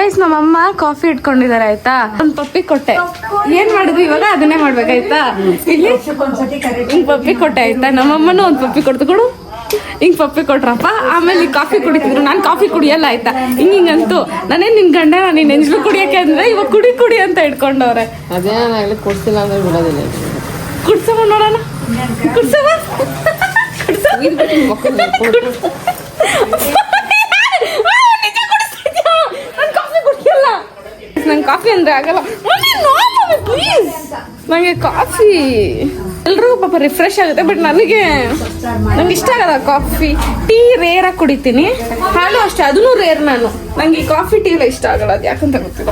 Guys ನಮ್ಮಮ್ಮ coffee ಇಟ್ಕೊಂಡಿದ್ದಾರೆ ಆಯ್ತಾ, ಒಂದ್ ಪಪ್ಪಿ ಕೊಟ್ಟೆ. ಏನ್ ಮಾಡಿದ್ವಿ ಇವಾಗ ಅದನ್ನೇ ಮಾಡ್ಬೇಕಾಯ್ತಾ. ಇಲ್ಲಿ ಹಿಂಗ್ ಪಪ್ಪಿ ಕೊಟ್ಟೆ ಆಯ್ತಾ, ನಮ್ಮಮ್ಮನೂ ಒಂದ್ ಪಪ್ಪಿ ಕೊಡ್ತು ಕೊಡು. ಹಿಂಗ್ ಪಪ್ಪಿ ಕೊಟ್ರಪ್ಪ. ಆಮೇಲೆ ಕಾಫಿ ಕುಡಿತಿದ್ರು, ನಾನ್ ಕಾಫಿ ಕುಡಿಯಲ್ಲ ಆಯ್ತಾ. ಹಿಂಗಂತೂ ನಾನೇ ನಿನ್ ಗಂಡ ನೀನ್ ಎಂಜ್ಲು ಕುಡಿಯಕ್ಕೆ ಅಂದ್ರೆ ಇವಾಗ ಕುಡಿ ಅಂತ ಇಟ್ಕೊಂಡವ್ರೆ. ಅದೇನಾಗ್ಲಿ ಕೊಡ್ಸಿಲ್ಲ ಅಂದ್ರೆ ಬಿಡೋದಿಲ್ಲ. ಕುಡ್ಸವ ನೋಡೋಣ, ಕುಡ್ಸವ ನಂಗೆ ಕಾಫಿ ಅಂದ್ರೆ ಆಗಲ್ಲ ಪ್ಲೀಸ್. ನಂಗೆ ಕಾಫಿ ಎಲ್ರಿಗೂ ಪಾಪ ರಿಫ್ರೆಶ್ ಆಗುತ್ತೆ, ಬಟ್ ನಂಗೆ ಇಷ್ಟ ಆಗಲ್ಲ ಕಾಫಿ. ಟೀ ರೇರ್ ಆಗಿ ಕುಡಿತೀನಿ, ಹಾಲು ಅಷ್ಟೇ ಅದನ್ನು ರೇರ್. ನಂಗೆ ಈ ಕಾಫಿ ಟೀ ಎಲ್ಲ ಇಷ್ಟ ಆಗಲ್ಲ, ಅದು ಯಾಕಂತ ಗೊತ್ತಿಲ್ಲ.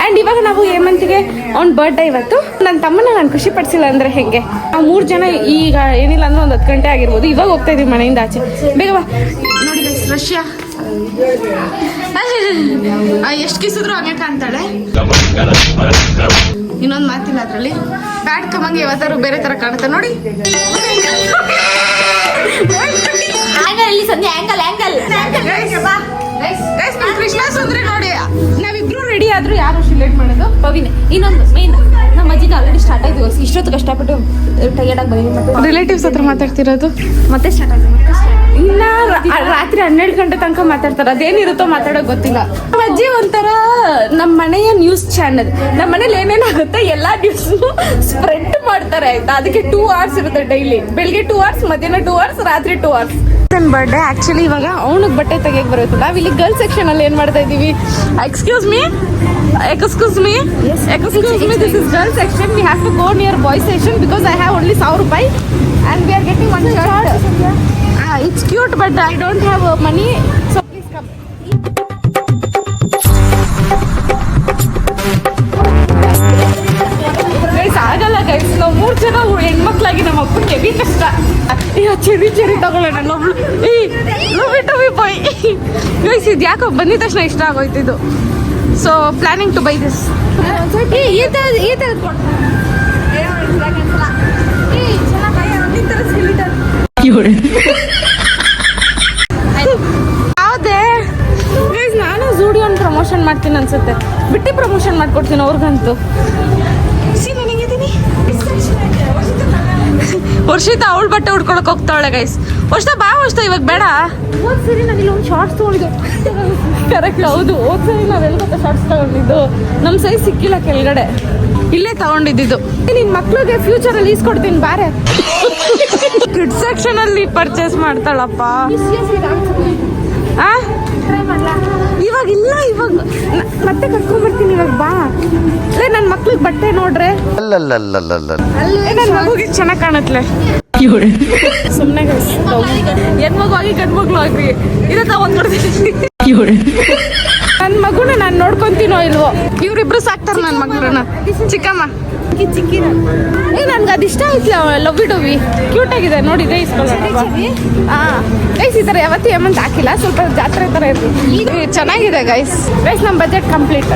ಆ್ಯಂಡ್ ಇವಾಗ ನಾವು ಹೇಮಂತ್ಗೆ ಅವ್ನ ಬರ್ಡೇ ಇವತ್ತು. ನನ್ನ ತಮ್ಮನ ನಾನು ಖುಷಿ ಪಡಿಸಿಲ್ಲ ಅಂದರೆ ಹೆಂಗೆ. ನಾವು 3 ಜನ ಈಗ ಏನಿಲ್ಲ ಅಂದ್ರೆ ಒಂದು 10 ಗಂಟೆ ಆಗಿರ್ಬೋದು. ಇವಾಗ ಹೋಗ್ತಾ ಇದೀವಿ ಮನೆಯಿಂದ ಆಚೆ. ಬೇಗ ಬಾ. ನೋಡಿ ರಷ್ಯಾ ಎಷ್ಟು ಕಿಸಿದ್ರು ಹಂಗೆ ಕಾಣ್ತಾಳೆ. ಇನ್ನೊಂದು ಮಾತಿಲ್ಲ ಅದ್ರಲ್ಲಿ. ಬ್ಯಾಡ್ ಕಮ್ಮಂಗೆ ಯಾವತ್ತಾರು ಬೇರೆ ತರ ಕಾಣುತ್ತೆ ನೋಡಿ. ಕೃಷ್ಣ ಸುಂದ್ರಿ ನೋಡಿ, ನಾವಿಬ್ರು ರೆಡಿ ಆದ್ರೂ ಯಾರು ಲೇಟ್ ಮಾಡೋದು ಪವಿನೇ. ಇನ್ನೊಂದು ಮೇನ್ ನಮ್ಮ ಅಜ್ಜಿಗೆ ಆಲ್ರೆಡಿ ಸ್ಟಾರ್ಟ್ ಆಯ್ತು. ಇಷ್ಟೊತ್ತು ಕಷ್ಟಪಟ್ಟು ಟಯರ್ಡ್ ಆಗಿ ಬಂದಿದ್ದೀನಿ. ರಿಲೇಟಿವ್ಸ್ ಹತ್ರ ಮಾತಾಡ್ತಿರೋದು ಮತ್ತೆ ಸ್ಟಾರ್ಟ್ ಆಗಿದೆ. ಇನ್ನ ರಾತ್ರಿ 12 ಗಂಟೆ ತನಕ ಮಾತಾಡ್ತಾರೆ. ಅದೇನಿರುತ್ತೋ ಮಾತಾಡೋಕೆ ಗೊತ್ತಿಲ್ಲ. ನಮ್ಮ ಅಜ್ಜಿ ಒಂಥರ ನಮ್ಮ ಮನೆಯ ನ್ಯೂಸ್ ಚಾನಲ್. ನಮ್ಮ ಮನೇಲಿ ಏನೇನಾಗುತ್ತೆ ಎಲ್ಲಾ ನ್ಯೂಸ್ ಸ್ಪ್ರೆಡ್ ಮಾಡ್ತಾರೆ ಆಯ್ತಾ. ಅದಕ್ಕೆ 2 hours ಇರುತ್ತೆ ಡೈಲಿ. ಬೆಳಿಗ್ಗೆ 2 hours, ಮಧ್ಯಾಹ್ನ 2 hours, ರಾತ್ರಿ 2 hours. ಬರ್ಡೇ ಆಕ್ಚುಲಿ ಇವಾಗ ಅವನಿಗೆ ಬಟ್ಟೆ ತೆಗಿಯಕ್ಕೆ ಬರುತ್ತೆ. ನಾವು ಇಲ್ಲಿ ಗರ್ಲ್ಸ್ ಸೆಕ್ಷನ್ ಅಲ್ಲಿ ಏನ್ ಮಾಡ್ತಾ ಇದೀವಿ. Excuse me this is girl section. We have to go near boy section because I have only 1000 ರೂಪಾಯಿ and we are getting one shirt. It's cute but I don't have money, so please come. Guys ಆಗಲ್ಲ guys, ನಾವು 3 ಜನ ಹೆಣ್ಮಕ್ಳಾಗಿ ನಮ್ಮ ಅಪ್ಪನಿಗೆ heavy ಕಷ್ಟ. Cherry ತಗೊಳ್ಳೋಣ. Bye guys ಇದು ಯಾಕೋ ಬಂದಿದ ತಕ್ಷಣ ಇಷ್ಟ ಆಗೋಯ್ತಿದ್ದು. So planning to buy this. ಯಾವುದೇ ಗೈಸ್ ನಾನು ಝೂಡಿಯೋನ್ ಪ್ರಮೋಷನ್ ಮಾಡ್ತೀನಿ ಅನ್ಸುತ್ತೆ. ಬಿಟ್ಟು ಪ್ರಮೋಷನ್ ಮಾಡ್ಕೊಡ್ತೀನಿ ಅವ್ರಿಗಂತೂ. ವರ್ಷಿತ ಅವಳ ಬಟ್ಟೆ ಉಡ್ಕೊಳಕ್ ಹೋಗ್ತಾಳೆ ಗೈಸ್. ವರ್ಷ ಬಾ ವರ್ಷ ಇವಾಗ ಬೇಡ. ಹೋದ್ ಸರಿ ನಾನು ಇಲ್ಲಿ ಒಂದು ಶಾರ್ಟ್ಸ್ ತಗೊಂಡಿದ್ದು. ಕರೆಕ್ಟ್ ಹೌದು, ಹೋದ್ ಸರಿ ನಾವೆಲ್ಲ ಗೊತ್ತಾ ಶಾರ್ಟ್ಸ್ ತಗೊಂಡಿದ್ದು. ನಮ್ಮ ಸೈಜ್ ಸಿಕ್ಕಿಲ್ಲ ಕೆಳಗಡೆ, ಇಲ್ಲೇ ತಗೊಂಡಿದ್ದು. ನಿನ್ ಮಕ್ಳಿಗೆ ಫ್ಯೂಚರ್ ಅಲ್ಲಿ ಈಸ್ಕೊಡ್ತೀನಿ ಬಾರೆ. ಕಿಡ್ಸ್ ಸೆಕ್ಷನ್ ಅಲ್ಲಿ ಪರ್ಚೇಸ್ ಮಾಡ್ತಾಳಪ್ಪ. ಇವಾಗ ಇಲ್ಲ, ಇವಾಗ ಮತ್ತೆ ಕರ್ಕೊಂಡ್ ಬರ್ತೀನಿ. ಇವಾಗ ಬಾ. ನನ್ನ ಮಕ್ಳಿಗೆ ಬಟ್ಟೆ ನೋಡ್ರೆ ನನ್ನ ಮಗುಗೆ ಚೆನ್ನಾಗ್ ಕಾಣತ್ಲೆ. ಸುಮ್ನೆ ಹೆಣ್ಮಗು ಆಗಿ ಗಂಡ್ಮಗ್ಳು ಆಗ್ರಿ ಇರತ್ತ ಒಂದ್ಕೊಡ್ತೀನಿ. ನನ್ನ ಮಗುನ ನಾನು ನೋಡ್ಕೊಂತೀನೋ ಇಲ್ವೋ. ಇವ್ರಿಬ್ರು ಸಾಕ್ತಾರ ನನ್ನ ಮಗಳನ್ನ. ಚಿಕ್ಕಮ್ಮ ನನ್ಗೆ ಅದಿಷ್ಟ ಆಯ್ತು. ಲವ್ವಿ ಡವ್ವಿ ಕ್ಯೂಟ್ ಆಗಿದೆ ನೋಡಿದ್ರೆ ಇಸ್ಕೊಳ್ಳೋಣ. ಗೈಸ್ ಈ ಥರ ಯಾವತ್ತೂ ಹೇಮಂತ್ ಹಾಕಿಲ್ಲ, ಸ್ವಲ್ಪ ಜಾತ್ರೆ ಥರ ಇರ್ತದೆ. ಚೆನ್ನಾಗಿದೆ ಗೈಸ್. ನಮ್ಮ ಬಜೆಟ್ ಕಂಪ್ಲೀಟ್.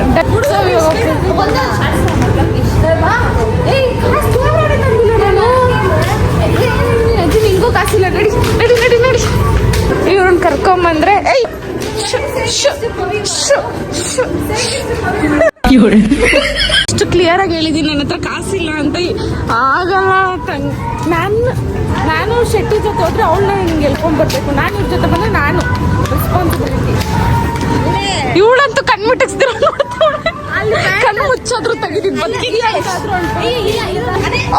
ನಿಂಗೂ ಕಾಸಿಲ್ಲ. ನಡಿ ಇವ್ರನ್ನ ಕರ್ಕೊಂಬಂದ್ರೆ ಇಷ್ಟು ಕ್ಲಿಯರ್ ಆಗಿ ಹೇಳಿದೀನಿ ನನ್ನ ಹತ್ರ ಕಾಸಿಲ್ಲ ಅಂತ. ಆಗಲ್ಲ ನಾನು ಶೆಟ್ಟಿ ಜೊತೆ ಹೋದ್ರೆ ಅವಳನ್ನ ಹಿಂಗೆ ಎಳ್ಕೊಂಡ್ ಬರ್ಬೇಕು. ನಾನು ಇವ್ರ ಜೊತೆ ಬಂದ್ರೆ ನಾನು ರೆಸ್ಪಾನ್ಸಿಬಿಲಿಟಿ. ಇವಳಂತೂ ಕಣ್ಮುಟ್ಟಿಸ್ದಿರ ನೋಡ್ತಾಳೆ. ಕಣ್ಣು ಮುಚ್ಚಾದ್ರು ತೆಗಿದಿದ್ ಬದುಕಿದ್ಯಾ.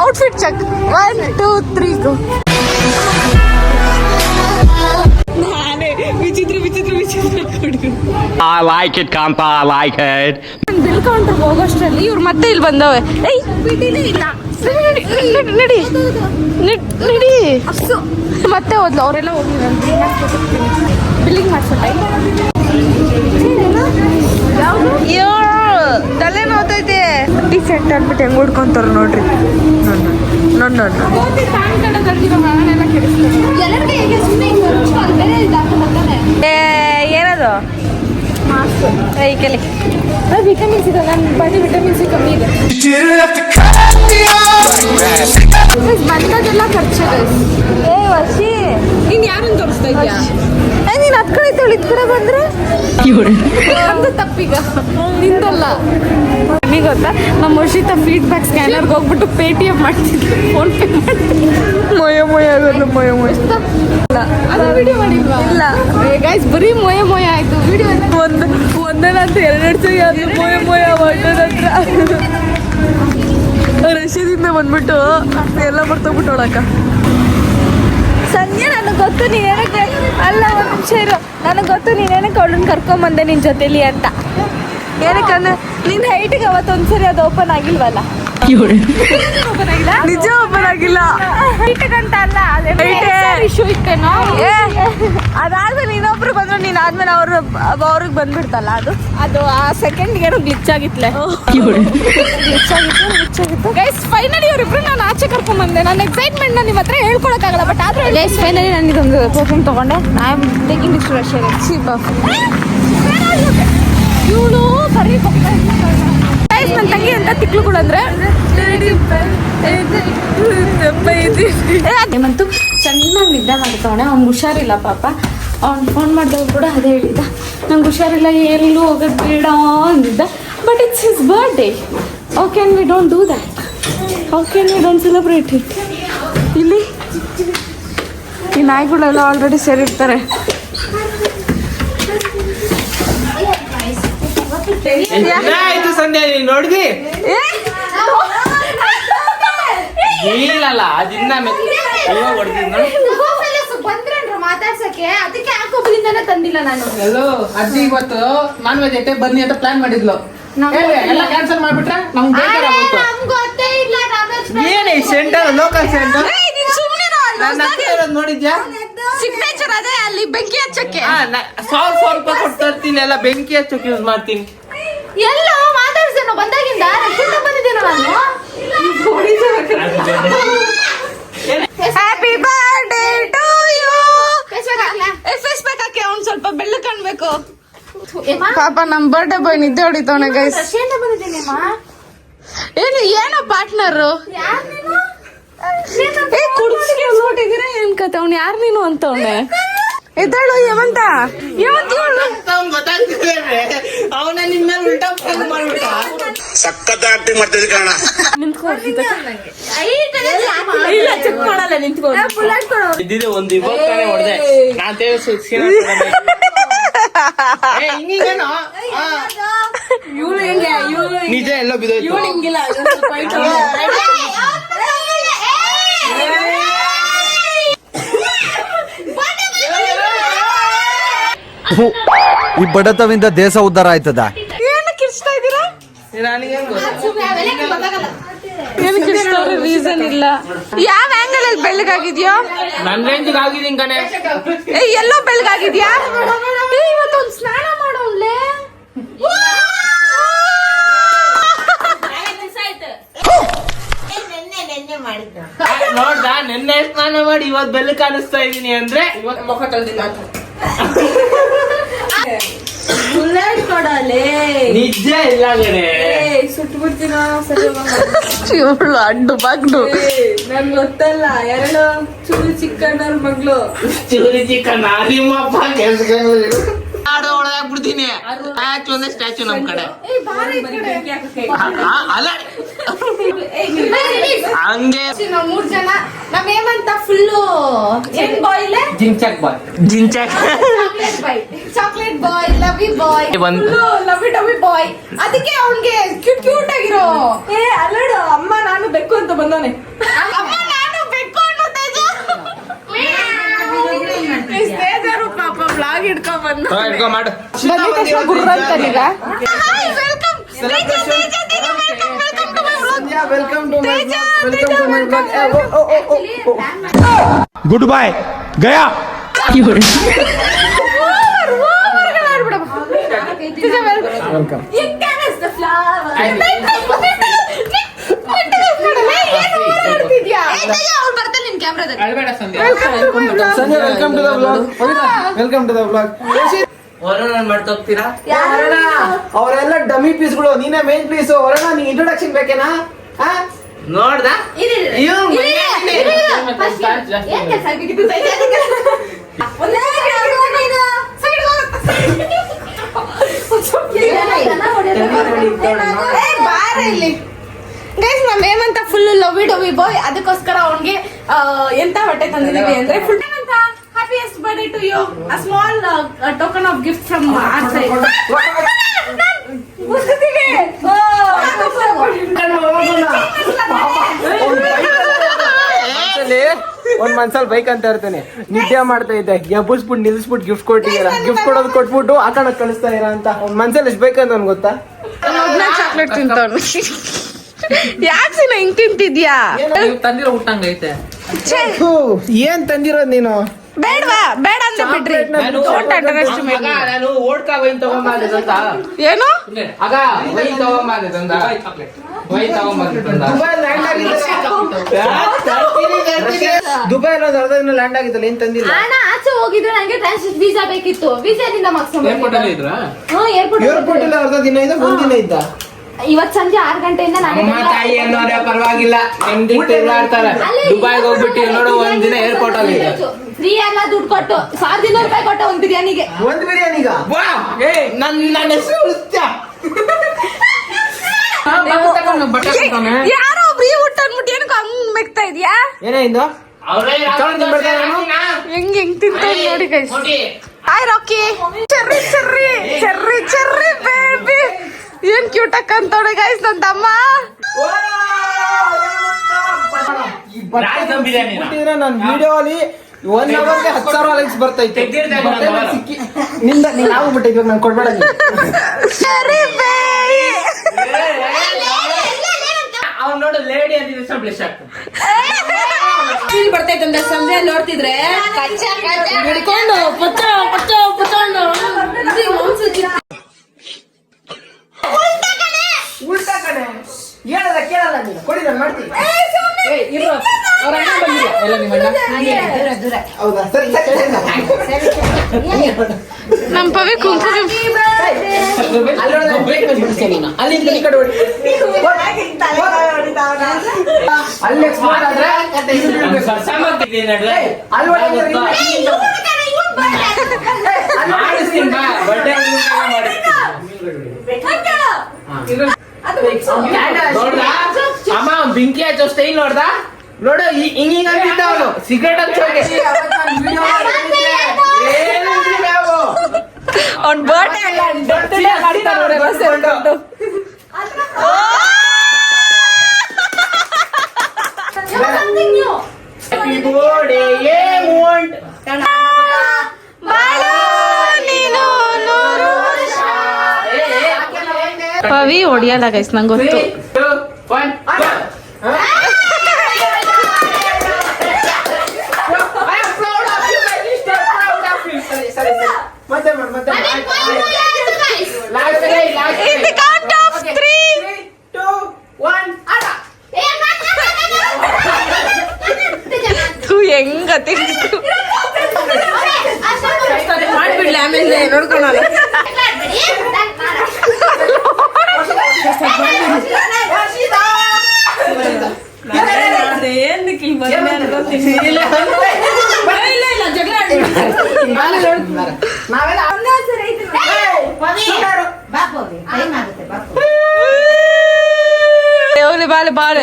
ಔಟ್ಫಿಟ್ ಚೆಕ್ 1 2 3 ಗೋ. ನಾನೇ ವಿಚಿತ್ರ I like it, Kampa, I like it. Bill counter ಹೋಗೋಷ್ಟರಲ್ಲಿ ಇವ್ರು ಮತ್ತೆ ಇಲ್ಲಿ ಬಂದವೆ. ನಡಿ ಮತ್ತೆ ಹೋದ್ಲು. ಅವರೆಲ್ಲ ಹೋಗಿ ಬಿಲ್ಲಿಂಗ್ ಮಾಡ್ಸೋಟೈ. ತಲೆ ನೋತೈತೆ. ಟೀ ಸೆಟ್ ಅಂದ್ಬಿಟ್ಟು ಹೆಂಗ್ ಹುಡ್ಕೊಂತಾರ ನೋಡ್ರಿ. ಏನದು ಈ ಕೆಲೆ ವಿಟಮಿನ್ಸ್ ಇದೆ, ನನ್ನ ಬಾಡಿ ವಿಟಮಿನ್ ಸಿ ಕಮ್ಮಿ ಇದೆ. ಬಂದದೆಲ್ಲ ಖರ್ಚು. ಏ ವರ್ಷಿ ನೀನು ಯಾರನ್ನು ತೋರಿಸ್ತಾ ಇದೆಯಾ? ನೀನು ಹತ್ ಕಡೆ ಇತ್ತು, ಇದ್ ಕಡೆ ಬಂದ್ರೆ ನಮ್ದು ತಪ್ಪೀಗ, ನಿಂದಲ್ಲ. ನಿಮಗೆ ಗೊತ್ತಾ, ನಮ್ಮ ವರ್ಷಿತ ಫೀಡ್ಬ್ಯಾಕ್ ಸ್ಕ್ಯಾನರ್ಗೆ ಹೋಗ್ಬಿಟ್ಟು ಪೇಟಿಎಂ ಮಾಡ್ತಿದ್ವಿ, ಫೋನ್ ಪೇ ಮಾಡ್ತಿದ್ವಿ. ಮೊಯ ಆಗೋದು ಮೊಯ ಅದು ವಿಡಿಯೋ ಮಾಡಿಲ್ವಾ? ಇಲ್ಲ ಗೈಸ್, ಬರೀ ಮೊಯ ಆಯ್ತು ವಿಡಿಯೋ. ಒಂದನಂತ ಎರಡು ಸರಿ ಅದು ಮೊಯ ಮಾಡಿದ ಹತ್ರ ರಷ್ಯಾದಿಂದ ಬಂದ್ಬಿಟ್ಟು ಎಲ್ಲ ಬರ್ತೋಗ್ಬಿಟ್ಟು ನೋಡಕ್ಕ. ಸಂಜೆ ನನಗೆ ಗೊತ್ತು ನೀನೇನಕ್ಕೆ ಅಲ್ಲ, ಒಂದು ನಿಮಿಷ ಇರು, ನನಗೆ ಗೊತ್ತು ನೀನೇನಕ್ಕೆ ಅವಳನ್ನ ಕರ್ಕೊಂಬಂದೆ ನಿನ್ನ ಜೊತೆಲಿ ಅಂತ. ಏನಕ್ಕಂದ್ರೆ ನಿನ್ನ ಹೈಟಿಗೆ ಅವತ್ತೊಂದ್ಸರಿ ಅದು ಓಪನ್ ಆಗಿಲ್ವಲ್ಲ? ಓಪನ್ ಆಗಿಲ್ಲ, ನಿಜ ಓಪನ್ ಆಗಿಲ್ಲ. ಹೈಟಿಗಂತ ಅಲ್ಲ, ಇಶ್ಯೂ ಇತ್ತೇನೋ. ಅದಾದ್ಮೇಲೆ ಇನ್ನೊಬ್ರು ಬಂದ್ರು, ನೀನ್ ಆದ್ಮೇಲೆ ಅವ್ರಿಗೆ ಬಂದ್ಬಿಡ್ತಲ್ಲ ಅದು ಆ ಸೆಕೆಂಡ್ಗೆ ಏನೋ ಗ್ಲಿಚ್ ಆಗಿತ್ಲೆ. ಗ್ಲಿಚ್ ಆಗಿತ್ತು ಗೈಸ್. ಫೈನಲಿ ಇವರಿಬ್ರು ನಾನು ಆಚೆ ಕರ್ಕೊಂಡ್ ಬಂದೆ. ನನ್ನ ಎಕ್ಸೈಟ್ಮೆಂಟ್ ನಿಮ್ಮ ಹತ್ರ ಹೇಳ್ಕೊಳಕ್ಕಾಗಲ್ಲ, ಬಟ್ ಆದ್ರೆ ಗೈಸ್ ಫೈನಲಿ ನಾನು ಇದೊಂದು ಪರ್ಫ್ಯೂಮ್ ತಗೊಂಡೆ. ಐ ಆಮ್ ಟೇಕಿಂಗ್ ಇಷ್ಟು ರಷ್ಯಾ ಇವಳು ಬರೀ ನನ್ನ ತಂಗಿ ಅಂತ ತಿಕ್ಳುಗಳು ಅಂದ್ರೆ ಮಂತು ಚೆನ್ನಾಗಿ ನಿದ್ದೆ ಮಾಡ್ತಾವಣೆ. ಅವ್ನಿಗೆ ಹುಷಾರಿಲ್ಲ ಪಾಪ. ಅವ್ನು ಫೋನ್ ಮಾಡಿದವ್ರು ಕೂಡ ಅದೇ ಹೇಳಿದ್ದ, ನಂಗೆ ಹುಷಾರಿಲ್ಲ, ಎಲ್ಲೂ ಹೋಗೋದು ಬೇಡ ಅಂದಿದ್ದ. But it's his birthday, how can we don't do that? How can we don't celebrate it? ಇಲ್ಲಿ ಈ ನಾಯಿಗಳೆಲ್ಲ ಆಲ್ರೆಡಿ ಸೇರಿರ್ತಾರೆ. ಆಯ್ತು ಸಂಧ್ಯಾ, ನೀನ್ ನೋಡ್ದಿ ಇಲ್ಲಲ್ಲ ಅದಿಂದ ಮಾತಾಡ್ಸಕ್ಕೆ, ಅದಕ್ಕೆ ಯಾಕೊಬ್ಬರಿಂದಾನೆ ತಂದಿಲ್ಲ ನಾನು. ಎಲ್ಲೋ ಅಜ್ಜಿ ಇವತ್ತು ನಾನ್ ವೆಜ್ ಐತೆ ಬನ್ನಿ ಅಂತ ಪ್ಲಾನ್ ಮಾಡಿದ್ಲು, ಎಲ್ಲ ಕ್ಯಾನ್ಸಲ್ ಮಾಡ್ಬಿಟ್ರೆ ನಮ್ಗೆ ಗೊತ್ತೇ ಇಲ್ಲ. ಏನೇ ಸೆಂಟರ್, ಲೋಕಲ್ ಸೆಂಟರ್ ನೋಡಿದ್ಯಾ? ಸಿಗ್ನೇಚರ್ ಅದೇ, ಅಲ್ಲಿ ಬೆಂಕಿ ಹಚ್ಚಕ್ಕೆ ಸ್ವಲ್ಪ ಕೊಡ್ತೀನಿ, ಎಲ್ಲ ಬೆಂಕಿ ಹಚ್ಚಕ್ಕೆ ಯೂಸ್ ಮಾಡ್ತೀನಿ. ಎಲ್ಲ ಮಾತಾಡ್ಸೇನೋ ಬಂದಾಗಿಂದ ಬಂದಿದ್ದೇನೋ ನಾನು. Happy birthday to you. Face ಬೇಕಾಕೆ ಅವ್ನು ಸ್ವಲ್ಪ ಬೆಳ್ಳು ಕಾಣ್ಬೇಕು. ಪಾಪ ನಮ್ ಬರ್ಡೇ ಬಾಯ್ ನಿದ್ದೆ ಹೊಡಿತವನೆ ಗೈಸ್. ಏನೋ ಪಾರ್ಟ್ನರ್ ಕುಡಿಸ್ಬಿಟ್ಟಿದ್ದೀರಾ ಏನ್ ಕತೆ? ಅವ್ನು ಯಾರು ನೀನು ಅಂತವನೆ. ಎದ್ದಾಳು ಹೇಮಂತ. ಅವನ ನಿನ್ನ ಮೇಲೆ ಉಲ್ಟಾ ಮಾಡ್ಬಿಟ್ಟ. ಸಖತ್ ಆಕ್ಟಿಂಗ್ ಮಾಡ್ತಿದ್ದೆ ಕಾರಣ. ಇದ್ದಿದೆ ಒಂದು ಇವತ್ತಾನೆ ಹೊಡೆದೆ ನಾನ್ ನಿಜ ಎಲ್ಲ ಬಿದ್ದೋಯ್ತು. ಈ ಬಡತವಿಂದ ದೇಶ ಉದ್ಧಾರ ಆಯ್ತದ? ರೀಸನ್ ಇಲ್ಲ. ಯಾವ ಆಂಗಲ್ ಅಲ್ಲಿ ಬೆಳ್ಳಗಾಗಿದ್ಯೋ? ನನ್ ರೇಂಜ್ ಆಗಿದೀನಿ ಕಣೆ. ಎಲ್ಲೋ ಬೆಳ್ಳಗಾಗಿದ್ಯಾ? ಇವತ್ತೊಂದು ಸ್ನಾನ ಮಾಡೋನ್ಲೆ. ನೋಡ್ದ, ನೆನ್ನೆ ಸ್ನಾನ ಮಾಡಿ ಇವತ್ ಬೆಲ್ಲ ಕಾಣಿಸ್ತಾ ಇದೀನಿ ಅಂದ್ರೆ ಇವತ್ ಮುಖ ತೊಳ್ದಿಲ್ಲ. ನಿಜ ಇಲ್ಲ ಸುಟ್ಟು ಬಿಡ್ತೀನ. ಇವಳು ಅಡ್ಡು ಬಾಗ್ಡು. ನನ್ ಗೊತ್ತಲ್ಲ, ಎರಡು ಚೂರು ಚಿಕ್ಕಣ್ಣವ್ರ ಮಗಳು. ಚೂರಿ ಚಿಕ್ಕಣ್ಣ ನಿಮ್ಮಪ್ಪ ಕೆಲ್ಸ ಆಡೋ ಒಳಗಾಗ್ಬಿಡ್ತೀನಿ. ಒಂದೇ ಸ್ಟ್ಯಾಚು ನಮ್ ಕಡೆ ಅಲ್ಲ ಹಂಗೆ. ನಾವು 3 ಜನ, ನಾವ್ ಏಮಂತ ಫುಲ್ಲು ಏನ್ ಬಾಯ್ ಜಿಂಚಾಕ್ ಬಾಯ್, ಜಿಂಚಾಕ್ ಚಾಕ್ಲೇಟ್ ಬಾಯ್, ಲವಿ ಬಾಯ್, ಒಂದು ಲವಿ ಡವಿ ಬಾಯ್. ಅದಕ್ಕೆ ಅವ್ನಿಗೆ ಕ್ಯೂಟ್ ಆಗಿರೋ. ಅಲ್ಲಡು, ಅಮ್ಮ ನಾನು ಬೆಕ್ಕು ಅಂತ ಬಂದವನೆ. ಅಮ್ಮ ನಾನು ಬೆಕ್ಕು ಅನ್ನೋ ತೇಜ. ತೇಜರು ಪಾಪ ಬ್ಲಾಗ್ ಹಿಡ್ಕೊಂಡ್ ಬಂದ. ಹಿಡ್ಕೊ ಮಾಡು. ಗುರ್ರ ಅಂತಾರೀಗ. ಗುಡ್ ಬಾಯ್ ಗಯಾ. ಅಳ್ಬೇಡ Sandhya. Sandhya welcome to the vlog. Welcome to the vlog. Varun ಮಾಡ್ತೋಗ್ತೀರಾ? ಅವರೆಲ್ಲ ಡಮ್ಮಿ ಪೀಸ್ಗಳು, ನೀನೇ ಮೇನ್ ಪೀಸ್. ಹೊರಣ ನೀ ಇಂಟ್ರೊಡಕ್ಷನ್ ಬೇಕೇನಾ? ನೋಡ್ದ ಗೈಸ್ ನಮ್ ಹೇಮಂತ ಫುಲ್ ಲವಿ ಡವಿ ಬಾಯ್. ಅದಕ್ಕೋಸ್ಕರ ಅವ್ನಿಗೆ ಎಂತ ಬಟ್ಟೆ ತಂದಿದೀವಿ ಅಂದ್ರೆ full happiest birthday to you, a small token of gift from our side. ಒಂದ್ ಮನ್ಸಲ್ಲಿ ಬೈಕ್ ಅಂತ ಇರ್ತೇನೆ, ನಿದ್ದೆ ಮಾಡ್ತಾ ಇದ್ದೆ, ಎಬ್ಬಸ್ಬಿಟ್ಟು ನಿಲ್ಸ್ಬಿಟ್ಟು ಗಿಫ್ಟ್ ಕೊಟ್ಟಿದ್ದೀರಾ, ಗಿಫ್ಟ್ ಕೊಡೋದು ಕೊಟ್ಬಿಟ್ಟು ಆಕಣಕ್ ಕಳಿಸ್ತಾ ಇರ ಅಂತ ಒಂದ್ ಮನ್ಸಲ್ಲಿ ಎಷ್ಟು ಬೇಕಂತ ನನ್ಗೆ ಗೊತ್ತಾ? ಚಾಕ್ಲೇಟ್ ತಿಂತವ್ನು. ಯಾಕೆ ಸಿನ ಹಿಂಗ್ ತಿಂತಿದ್ಯಾ? ತಂದಿರೋ ಊಟಂಗೈತೆ. ಏನ್ ತಂದಿರೋದ್ ನೀನು? ಬೇಡವಾ? ಬೇಡ ಅಂತ ಬಿಡ್ರಿ. ನಾನು ಓಡ್ಕಾ ವೈನ್ ತಗೊಂಬಂದೆ ಅಂತ. ಏನು ಆಗ ವೈನ್ ತಗೊಂಬಂದೆ ತಂದ. ವೈನ್ ತಗೊಂಬಂದೆ ತಂದ. ದುಬೈ ಎಲ್ಲ ಅರ್ಧ ದಿನ ಲ್ಯಾಂಡ್ ಆಗಿದ್ದಲ್ಲ, ಏನ್ ತಂದಿಲ್ಲ? ಅಣ್ಣ ಆಚೆ ಹೋಗಿದ್ರೆ ನಂಗೆ ಟ್ರಾನ್ಸಿಟ್ ವೀಸಾ ಬೇಕಿತ್ತು. ವೀಸಾದಿಂದ ಏರ್ಪೋರ್ಟ್ ಅಲ್ಲಿ ಇದ್ರ? ಏರ್ಪೋರ್ಟ್ ಇಲ್ಲ, ಅರ್ಧ ದಿನ ಇದ್ದ, ಒಂದಿನ ಇದ್ದ. ಇವತ್ ಸಂಜೆ 6 ಗಂಟೆಯಿಂದ ಅಮ್ಮ ತಾಯಿ ಅನ್ನೋರೇ ಪರವಾಗಿಲ್ಲ, ನೆಮ್ಮದಿ ತಿರ್ಗಾಡ್ತಾರೆ. ದುಬೈಗೆ ಹೋಗ್ಬಿಟ್ಟು ನೋಡು ಒಂದಿನ ಏರ್ಪೋರ್ಟ್ ಅಲ್ಲಿ ಇದೆ. ಫ್ರೀ ಎಲ್ಲ ದುಡ್ಡು ಕೊಟ್ಟು 1200 ರೂಪಾಯಿ ಕೊಟ್ಟು ಒಂದ್ ಬಿರಿಯಾನಿಗೆ. ಒಂದ್ ಬಿರಿಯಾನಿಗ ನನ್ನ ಹೆಸರು ಯಾರೋ ಒಬ್ರು ಈ ಊಟ ಅನ್ಬಿಟ್ಟು ಏನಕ್ಕೆ ಹಂಗ್ ಮೆಕ್ತಾ ಇದ್ಯಾ? ಏನಾಯ್ತು? ಹೆಂಗ್ ಹೆಂಗ್ ತಿಂತ ನೋಡಿ guys. Hi Rocky. Cherry Cherry Cherry Cherry baby, ಏನ್ ಕ್ಯೂಟ್ ಅಕ್ಕಂತೋಡೆ ಗೈಸ್ ನನ್ ತಮ್ಮ. ನನ್ ವಿಡಿಯೋ ಅಲ್ಲಿ 1 ಅವರ್ಗೆ 10,000 ಲೈಕ್ಸ್ ಬರ್ತೈತೆ. ನಿಂದ ನೀನ್ ಆಗ್ಬಿಟ್ಟೈತಿ, ಇವಾಗ ನಾನು ಕೊಡ್ಬೇಡ. ಅವ್ನು ನೋಡು ಲೇಡಿ ಅಂತಿದ್ರೆ ಸ್ವಲ್ಪ ಬ್ಲಶ್ ಆಗ್ತದೆ. ಬರ್ತೈತೆ ಸಂಜೆ ನೋಡ್ತಿದ್ರೆ ಹಿಡ್ಕೊಂಡು ಪುಚ್ಚ ಪುಚ್ಚ ಪುಚ್ಚಕೊಂಡು ಉಲ್ಟಾ ಕಣೆ, ಹೇಳಲ್ಲ ಕೇಳಲ್ಲ ನೀನು. ಕೊಡಿ, ನಾನು ಮಾಡ್ತೀನಿ. ಹೌದಾ? ಸರಿ ನಮ್ ಪವಿ ಕುಂಕುಮ ಅಲ್ಲಿ ಈ ಕಡೆ ಹೊಡಿ. ಅಲ್ಲಿ ಎಕ್ಸ್ಪೋರ್ಟ್ ಆದ್ರೆ ಅಲ್ಲಿ ಅಮ್ಮ ಬೆಂಕಿ ಹಚ್ಚೋ ಸ್ಟೈಲ್ ನೋಡ್ದ? ನೋಡು ಹಿಂಗ ಅಂತಿದ್ದ ಅವನು ಸಿಗರೇಟ್ ಹಚ್ಚೋಕೆ. ಅವ್ನ್ ಬರ್ಡೇ ಅಲ್ಲ, ಪವಿ ಹೊಡಿಯಲ್ಲ ಗೈಸ್, ನಂಗೆ ಗೊತ್ತು. ಮತ್ತೆ ಮತ್ತೆ In the count of 3, 2, 1 ಹೆಂಗತಿ ಮಾಡ್ಬಿಡ್ಲಿ, ಆಮೇಲೆ ನೋಡ್ಕೊಳಲ್ಲ. ಬಾಳೆ ಬಾಳೆ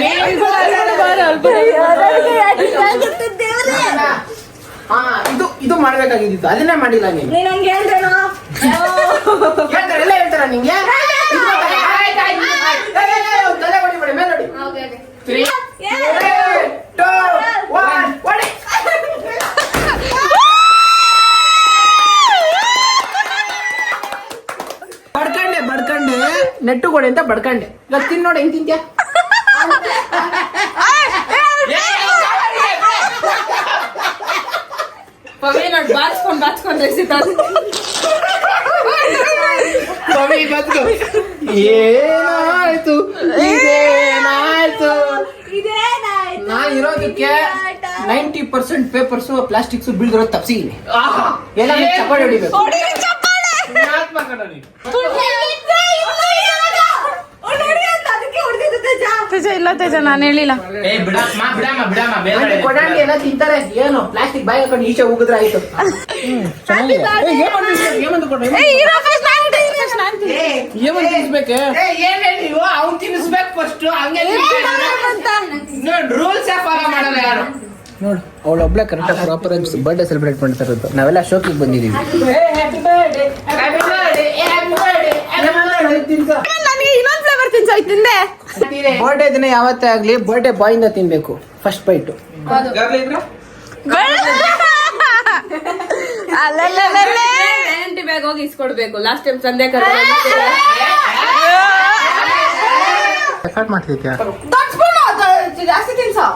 ಇದು ಮಾಡ್ಬೇಕಾಗಿದ್ದು, ಅದನ್ನೇ ಮಾಡಿಲ್ಲ ನೀನು. ಎಲ್ಲ ಹೇಳ್ತಾರ ನಿಂಗೆ? ತಲೆ ಹೊಡಿ, ಮೇಲೆ ಹೊಡಿ. 3, 2, 1 ಹೊಡಿ. ಬಡ್ಕಂಡೆ ನೆಟ್ಟು ಕೊಡಿ ಅಂತ ಬಡ್ಕಂಡೆ. ಈಗ ತಿನ್ ನೋಡಿ, ಹೆಂಗ್ ತಿಂತ್ಯಾ? ಬಾಚ್ಕೊಂಡ್ ಏನಾಯ್ತು ಇದೇನಾಯ್ತು? ನಾನ್ ಇರೋದಕ್ಕೆ 90% ಪೇಪರ್ಸ್ ಪ್ಲಾಸ್ಟಿಕ್ಸ್ ಬೀಳ್ದಿರೋ ತಪ್ಸಿದ್ದೀನಿ. ಎಲ್ಲ ಚಪ್ಪಾಳೆ ಹೊಡಿಬೇಕು. ತೇಜ ಇಲ್ಲ ತೇಜ ನಾನು ಹೇಳಿಲ್ಲ. ಏ ಬಿಡಮ್ಮ ಬಿಡಮ್ಮ ಬಿಡಮ್ಮ ಬೇರೆ ಕೊಡಂಡಿ ಎಲ್ಲ ತಿಂತಾರೆ ಏನು ಪ್ಲಾಸ್ಟಿಕ್ ಬಾಯಿ ಹಾಕೊಂಡು ಈಚೆ ಹೋಗಿದ್ರೆ ಆಯ್ತು. ಏಮನ್ ತಿನ್ಸ್ಬೇಕೆ ಏನೇ ನೀವು ಅವ್ನ್ ತಿನ್ನಿಸ್ಬೇಕು ಫಸ್ಟ್ ಹಂಗೆ ರೂಲ್ಸ್ ಫಾಲೋ ಮಾಡಲ್ಲ ಯಾರು. ನೋಡು ಅವಳೊಬ್ಳೆ ಕರೆಕ್ಟ್ ಪ್ರಾಪರ್ ಬರ್ಡೇ ಸೆಲೆಬ್ರೇಟ್ ಮಾಡ್ತಾ ಇರೋದು. ನಾವೆಲ್ಲ ಶೋಕಿಗೆ ಬಂದಿದೀವಿ. ನನಗೆ ಇನ್ನೊಂದು ಫ್ಲೇವರ್ ತಿನ್ಸೋಯ್ತು ತಿಂದೆ. ಬರ್ಡೇ ದಿನ ಯಾವತ್ತೇ ಆಗ್ಲಿ ಬರ್ಡೇ ಬಾಯ್ ಇಂದ ತಿನ್ಬೇಕು ಫಸ್ಟ್ ಬೈಟು. ಗ್ಯಾರಂಟಿ ಬ್ಯಾಗ್ ಹೋಗಿ ಇಸ್ಕೊಡ್ಬೇಕು. ಲಾಸ್ಟ್ ಟೈಮ್ ಸಂಧ್ಯಾ ಎಫರ್ಟ್ ಮಾಡ್ತಿದ್ಯಾ ಜಾಸ್ತಿ ತಿನ್ಸೋ.